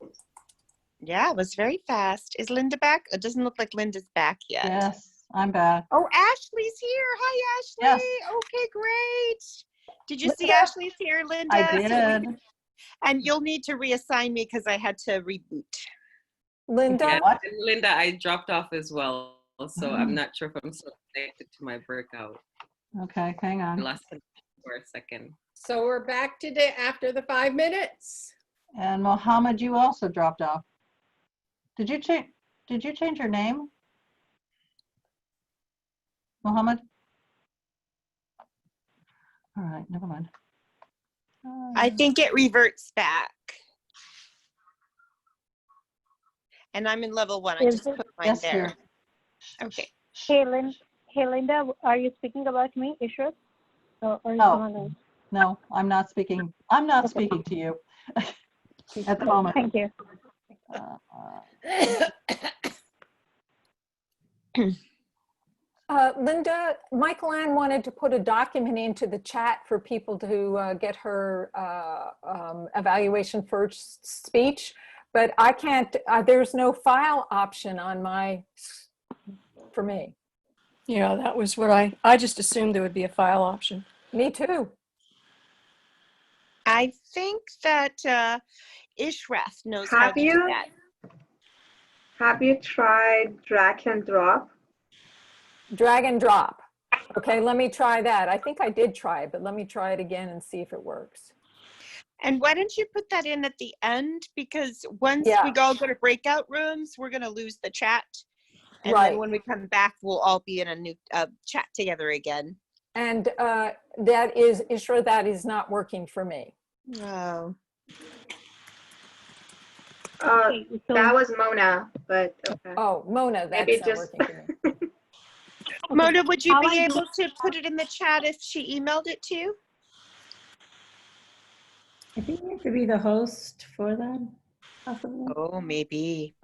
S9: Yeah, it was very fast. Is Linda back? It doesn't look like Linda's back yet.
S2: Yes, I'm back.
S9: Oh, Ashley's here. Hi, Ashley.
S2: Yes.
S9: Okay, great. Did you see
S3: Linda?
S9: Ashley's here, Linda?
S2: I did.
S9: And you'll need to reassign me because I had to reboot.
S3: Linda?
S11: Yeah,
S2: What?
S11: and Linda, I dropped off as well, so I'm not sure if I'm still connected to my breakout.
S2: Okay, hang
S11: I
S2: on.
S11: lost it for a second.
S12: So we're back today after the 5 minutes.
S2: And Mohammed, you also dropped off. Did you change your name? Mohammed? All right, never mind.
S9: I think it reverts back. And I'm in level 1. I just put mine
S2: Yes,
S9: there.
S2: dear.
S9: Okay.
S13: Hey, Linda, are you speaking about me, Ishrat? Or
S2: No.
S13: someone else?
S2: No, I'm not speaking. I'm not speaking to you at the moment.
S13: Thank you.
S3: Linda, Michael Ann wanted to put a document into the chat for people to get her evaluation first speech, but I can't, there's no file option on for me.
S1: Yeah, that was what I just assumed there would be a file option.
S3: Me too.
S9: I think that Ishrath knows how to do that.
S10: Have you tried drag and drop?
S3: Drag and drop. Okay, let me try that. I think I did try it, but let me try it again and see if it works.
S9: And why don't you put that in at the end? Because once we all go to breakout rooms, we're going to lose the chat. And then when we come back, we'll all be in a new chat together again.
S3: And that is, Ishra, that is not working for me.
S9: No.
S10: That was Mona, but okay.
S3: Oh, Mona, that's
S10: Maybe
S3: not
S10: just
S3: working for me.
S9: Mona, would you be able to put it in the chat if she emailed it to you?
S14: I think you have to be the host for that, possibly.
S9: Oh, maybe.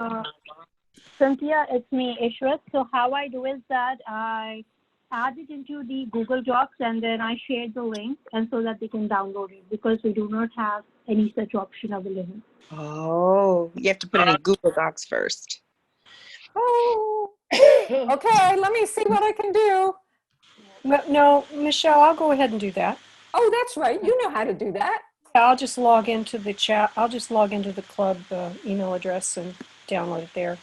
S13: Cynthia, it's me, Ishrat. So how I do is that I add it into the Google Docs and then I share the link and so that they can download it because we do not have any such option available.
S9: Oh, you have to put it in Google Docs first.
S3: Oh, okay, let me see what I can do.
S1: No, Michelle, I'll go ahead and do that.
S3: Oh, that's right. You know how to do that.
S1: Yeah, I'll just log into the chat. I'll just log into the club email address and download it there.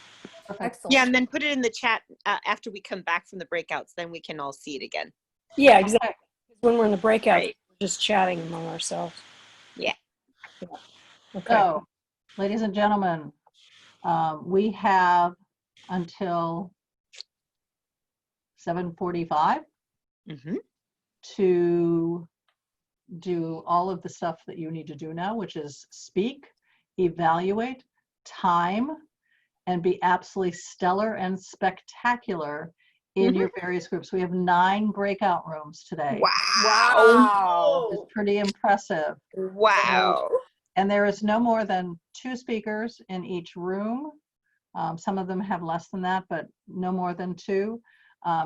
S3: Excellent.
S9: Yeah, and then put it in the chat after we come back from the breakouts. Then we can all see it again.
S1: Yeah, exactly. When we're in the breakout,
S9: Right.
S1: we're just chatting among ourselves.
S9: Yeah.
S1: Okay.
S2: So, ladies and gentlemen, we have until 7:45 to do all of the stuff that you need to do now, which is speak, evaluate, time, and be absolutely stellar and spectacular in your various groups. We have 9 breakout rooms today.
S9: Wow.
S2: It's pretty impressive.
S9: Wow.
S2: And there is no more than 2 speakers in each room. Some of them have less than that, but no more than 2.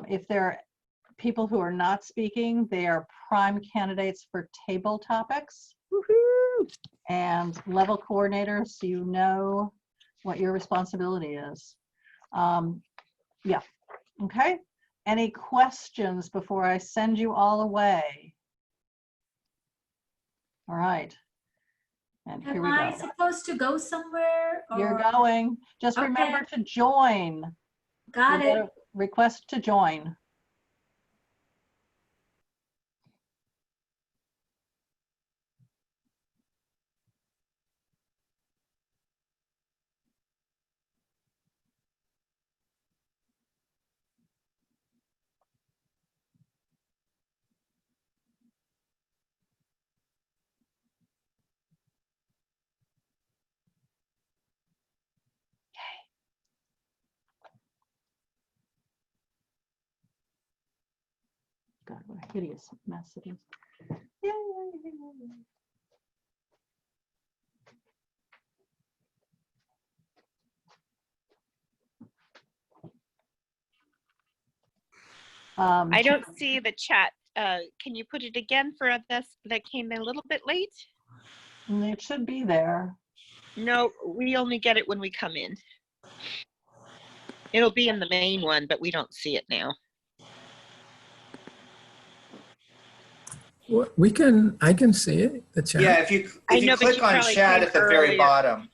S2: If there are people who are not speaking, they are prime candidates for table topics.
S9: Woohoo!
S2: And level coordinators, so you know what your responsibility is. Yeah, okay. Any questions before I send you all away? All right. And here we go.
S15: Am I supposed to go somewhere?
S2: You're
S15: or-
S2: going. Just
S15: Okay.
S2: remember to join
S10: Got it.
S2: Request to join. God, what a hideous mess it is. Yay.
S9: I don't see the chat. Can you put it again for us that came in a little bit late?
S2: It should be there.
S9: No, we only get it when we come in. It'll be in the main one, but we don't see it now.
S15: I can see it, the chat.
S16: Yeah, if you
S9: but
S16: click
S9: you
S16: on
S9: probably
S16: chat
S9: came
S16: at the very
S9: earlier.
S16: bottom.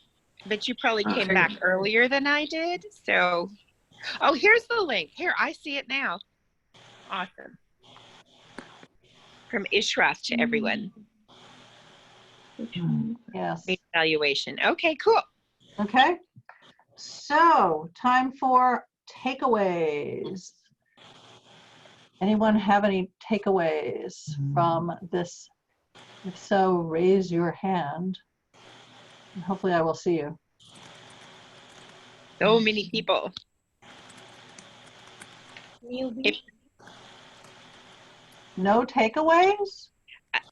S9: But you probably came
S15: Okay.
S9: back earlier than I did. So, oh, here's the link. Here, I see it now. Awesome. From Ishras to everyone.
S2: Yes.
S9: Evaluation. Okay, cool.
S2: Okay. So, time for takeaways. Anyone have any takeaways from this? If so, raise your hand. And hopefully I will see you.
S9: So many people. If,
S2: No takeaways?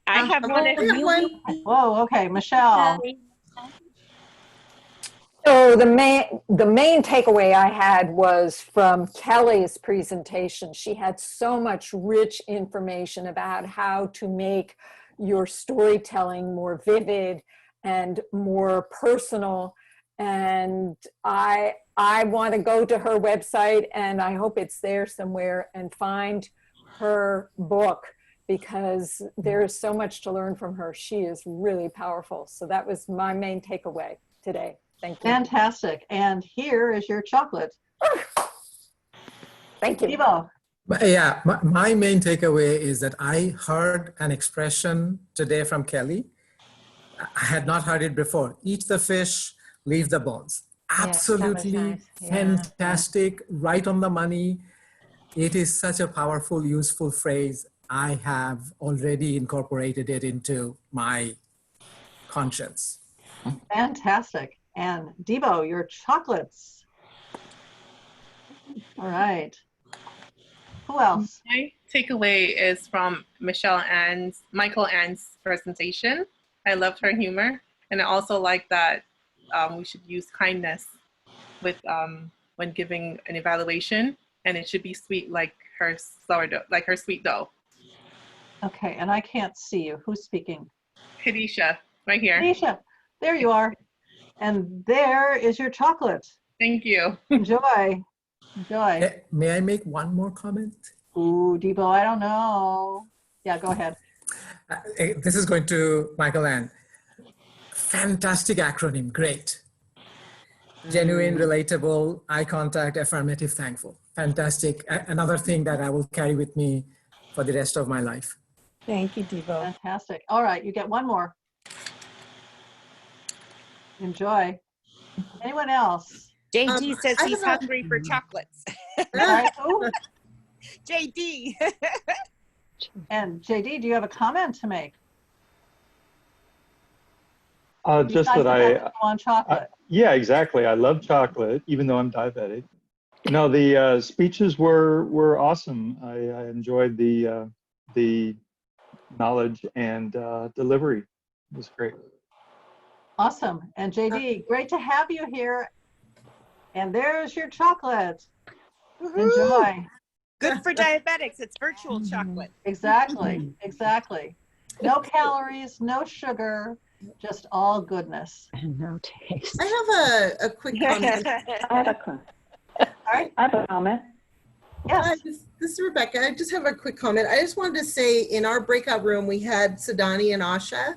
S9: I have one.
S2: Whoa, okay, Michelle.
S3: So the main takeaway I had was from Kelly's presentation. She had so much rich information about how to make your storytelling more vivid and more personal. And I want to go to her website, and I hope it's there somewhere, and find her book, because there is so much to learn from her. She is really powerful. So that was my main takeaway today. Thank you.
S2: Fantastic. And here is your chocolate.
S3: Thank you.
S2: Evo.
S15: Yeah, my main takeaway is that I heard an expression today from Kelly. I had not heard it before. Eat the fish, leave the bones. Absolutely
S3: nice.
S15: fantastic, right on the money. It is such a powerful, useful phrase. I have already incorporated it into my conscience.
S2: Fantastic. And Devo, your chocolates. All right. Who else?
S17: My takeaway is from Michael Ann's presentation. I loved her humor, and I also like that we should use kindness with when giving an evaluation, and it should be sweet like her sourdough, like her sweet dough.
S2: Okay, and I can't see you. Who's speaking?
S17: Khadisha, right here.
S2: Khadisha, there you are. And there is your chocolate.
S17: Thank you.
S2: Enjoy. Enjoy.
S15: May I make one more comment?
S2: Ooh, Debo, I don't know. Yeah, go ahead.
S15: This is going to Michael Ann. Fantastic acronym, great. Genuine, relatable, eye contact, affirmative, thankful. Fantastic. Another thing that I will carry with me for the rest of my life.
S1: Thank you, Devo.
S2: Fantastic. All right, you get one more. Enjoy. Anyone else?
S9: JD says he's hungry for chocolates.
S2: Who?
S9: JD.
S2: And JD, do you have a comment to make?
S18: Just that I
S2: on chocolate.
S18: yeah, exactly. I love chocolate, even though I'm diabetic. No, the speeches were awesome. I enjoyed the knowledge and delivery. It was great.
S2: Awesome. And JD, great to have you here. And there's your chocolate. Enjoy.
S9: Good for diabetics. It's virtual chocolate.
S2: Exactly. Exactly. No calories, no sugar, just all goodness.
S5: And no taste.
S19: I have a quick comment.
S2: All right.
S5: I have a comment.
S2: Yes.
S19: This is Rebecca. I just have a quick comment. I just wanted to say in our breakout room, we had Sadani and Asha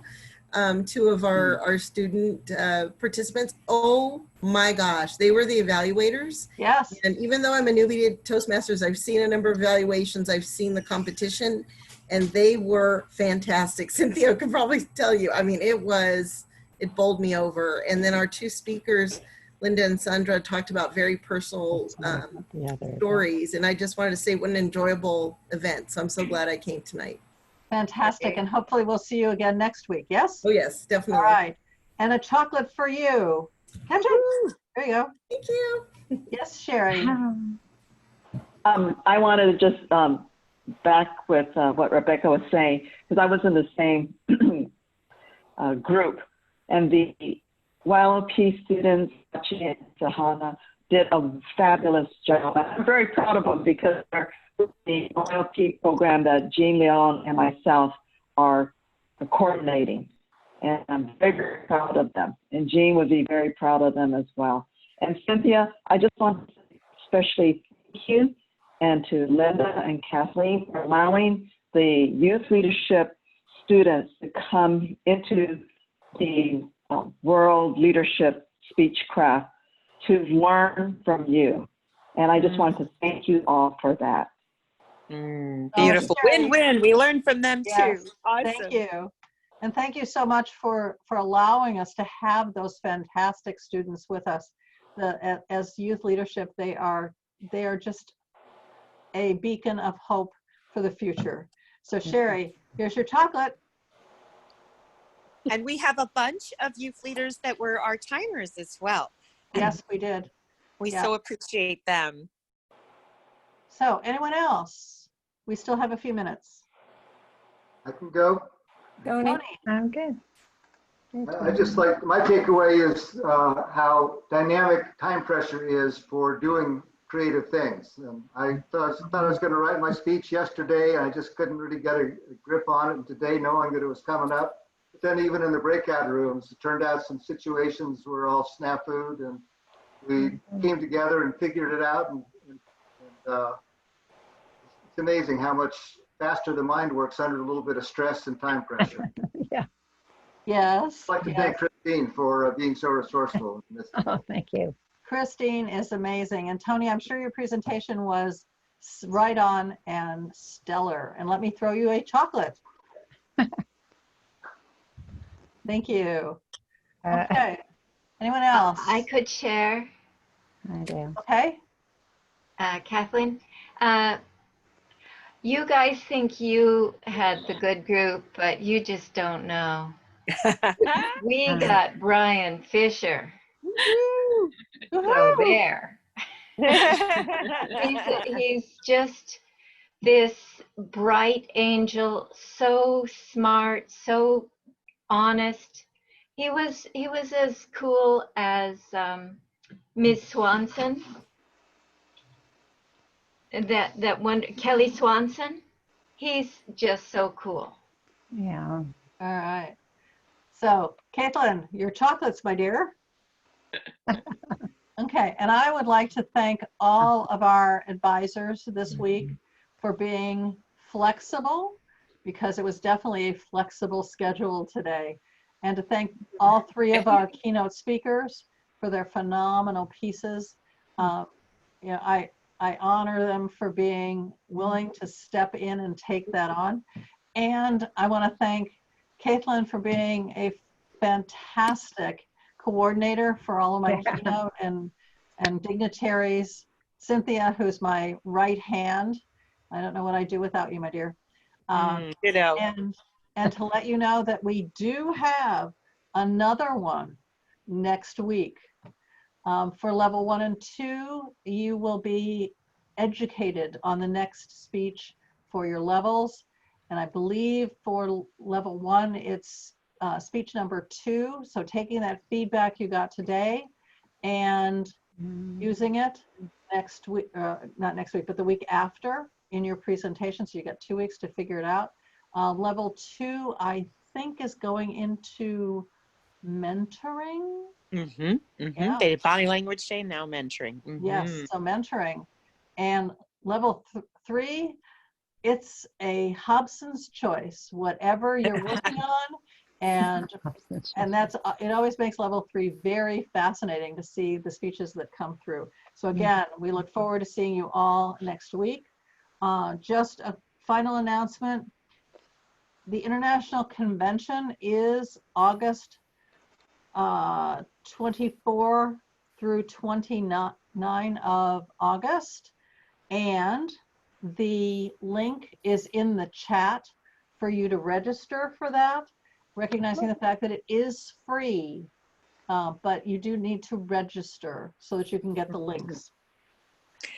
S19: two of our student participants. Oh my gosh, they were the evaluators.
S2: Yes.
S19: And even though I'm a newbie at Toastmasters, I've seen a number of evaluations, I've seen the competition, and they were fantastic. Cynthia could probably tell you, I mean, it bowled me over. And then our two speakers, Linda and Sandra, talked about very personal stories. And I just wanted to say what an enjoyable event. So I'm so glad I came tonight.
S2: Fantastic. And hopefully we'll see you again next week. Yes?
S19: Oh, yes, definitely.
S2: All right. And a chocolate for you. There you go.
S19: Thank you.
S2: Yes, Sherry.
S16: I wanted to just back with what Rebecca was saying, because I was in the same group, and the YLP students, Sahana, did a fabulous job. I'm very proud of them because they're the YLP program that Jean Leon and myself are coordinating. And I'm very, very proud of them. And Jean would be very proud of them as well. And Cynthia, I just want to especially thank you and to Linda and Kathleen for allowing the youth leadership students to come into the world leadership speechcraft to learn from you. And I just want to thank you all for that.
S9: Beautiful. Win-win. We learn from them too. Awesome.
S2: Thank you. And thank you so much for allowing us to have those fantastic students with us. As youth leadership, they are just a beacon of hope for the future. So Sherry, here's your chocolate.
S9: And we have a bunch of youth leaders that were our timers as well.
S2: Yes, we did.
S9: We so appreciate them.
S2: So anyone else? We still have a few minutes.
S20: I can go.
S2: Tony.
S3: I'm good.
S20: I just like, my takeaway is how dynamic time pressure is for doing creative things. And I thought I was going to write my speech yesterday, and I just couldn't really get a grip on it. And today, knowing that it was coming up, but then even in the breakout rooms, it turned out some situations were all snafu'd, and we came together and figured it out. And it's amazing how much faster the mind works under a little bit of stress and time pressure.
S3: Yeah.
S2: Yes.
S20: I'd like to thank Christine for being so resourceful.
S3: Oh, thank you.
S2: Christine is amazing. And Tony, I'm sure your presentation was right on and stellar. And let me throw you a chocolate. Thank you. Okay. Anyone else?
S21: I could share.
S3: I do.
S2: Okay.
S21: Kathleen, you guys think you had the good group, but you just don't know. We got Brian Fisher. So there. He's just this bright angel, so smart, so honest. He was as cool as Ms. Swanson. That one, Kelly Swanson. He's just so cool.
S3: Yeah.
S2: All right. So, Caitlin, your chocolates, my dear. Okay, and I would like to thank all of our advisors this week for being flexible, because it was definitely a flexible schedule today. And to thank all three of our keynote speakers for their phenomenal pieces. You know, I honor them for being willing to step in and take that on. And I want to thank Caitlin for being a fantastic coordinator for all of my keynote and dignitaries. Cynthia, who's my right hand. I don't know what I'd do without you, my dear.
S9: Ditto.
S2: And to let you know that we do have another one next week. For level 1 and 2, you will be educated on the next speech for your levels. And I believe for level 1, it's speech number 2. So taking that feedback you got today and using it next week, not next week, but the week after in your presentation. So you got 2 weeks to figure it out. Level 2, I think, is going into mentoring.
S9: Yeah. They did body language day, now mentoring.
S2: Yes, so mentoring. And level 3, it's a Hobson's choice. Whatever you're working on, And that's it always makes level 3 very fascinating to see the speeches that come through. So again, we look forward to seeing you all next week. Just a final announcement. The International Convention is August 24 through 29 of August. And the link is in the chat for you to register for that, recognizing the fact that it is free, but you do need to register so that you can get the links.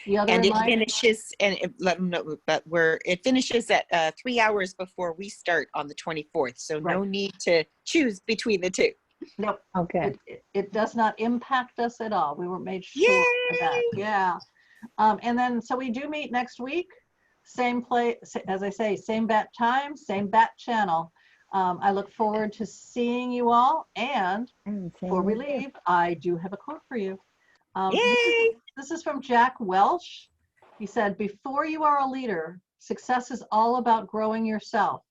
S2: The other
S9: And it
S2: reminder-
S9: finishes, and let them know, but it finishes at 3 hours before we start on the 24th. So no need to choose between the two.
S2: Nope.
S3: Okay.
S2: It does not impact us at all. We were made sure of that. Yeah. And then, so we do meet next week. Same place, as I say, same bat time, same bat channel. I look forward to seeing you all. And before we leave, I do have a quote for you. This is from Jack Welch. He said, "Before you are a leader, success is all about growing yourself.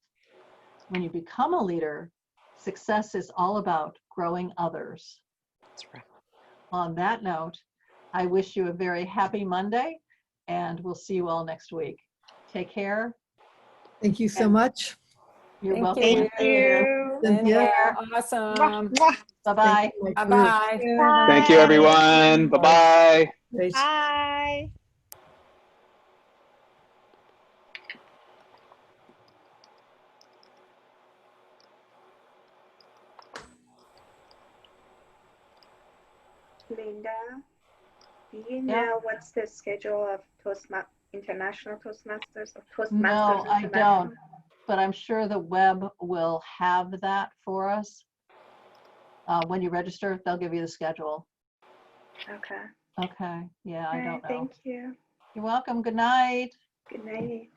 S2: When you become a leader, success is all about growing others."
S9: That's right.
S2: On that note, I wish you a very happy Monday, and we'll see you all next week. Take care.
S4: Thank you so much.
S2: You're
S3: Thank
S2: welcome.
S3: you.
S4: Cynthia.
S3: Awesome.
S2: Bye-bye.
S3: Bye-bye.
S22: Thank you, everyone. Bye-bye.
S9: Bye.
S10: Linda, do you know what's the schedule of International Toastmasters or Toastmasters?
S2: No, I
S10: International?
S2: don't, but I'm sure the web will have that for us. When you register, they'll give you the schedule.
S10: Okay.
S2: Okay. Yeah, I don't know.
S10: Thank you.
S2: You're welcome. Good night.
S10: Good night.